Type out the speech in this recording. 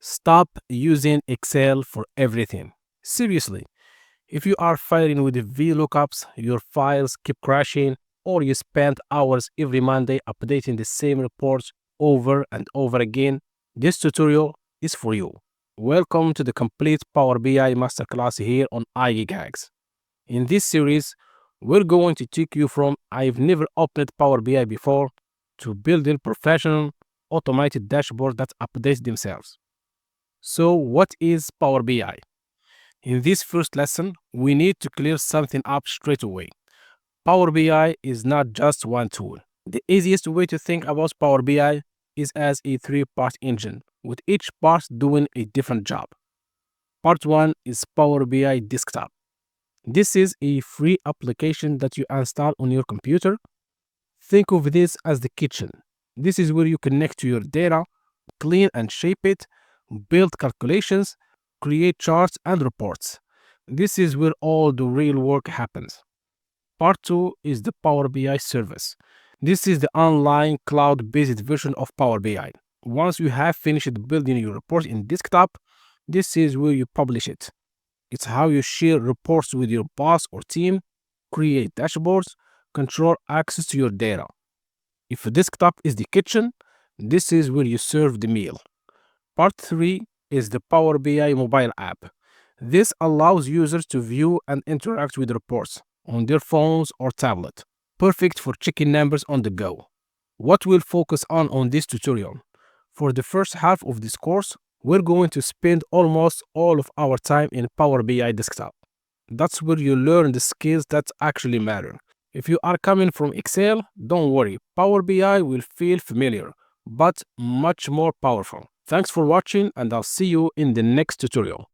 Stop using Excel for everything. Seriously, if you are fighting with the VLOOKUPs, your files keep crashing, or you spend hours every Monday updating the same reports over and over again, this tutorial is for you. Welcome to the Complete Power BI Masterclass here on iGeekHacks. In this series, we're going to take you from I've never opened Power BI before to building professional automated dashboards that update themselves. So, what is Power BI? In this first lesson, we need to clear something up straight away. Power BI is not just one tool. The easiest way to think about Power BI is as a three-part engine, with each part doing a different job. Part 1 is Power BI Desktop. This is a free application that you install on your computer. Think of this as the kitchen. This is where you connect to your data, clean and shape it, build calculations, create charts and reports. This is where all the real work happens. Part 2 is the Power BI service. This is the online cloud-based version of Power BI. Once you have finished building your report in desktop, this is where you publish it. It's how you share reports with your boss or team, create dashboards, control access to your data. If a desktop is the kitchen, this is where you serve the meal. Part 3 is the Power BI mobile app. This allows users to view and interact with reports on their phones or tablet. Perfect for checking numbers on the go. What we'll focus on this tutorial? For the first half of this course, we're going to spend almost all of our time in Power BI Desktop. That's where you learn the skills that actually matter. If you are coming from Excel, don't worry, Power BI will feel familiar, but much more powerful. Thanks for watching, and I'll see you in the next tutorial.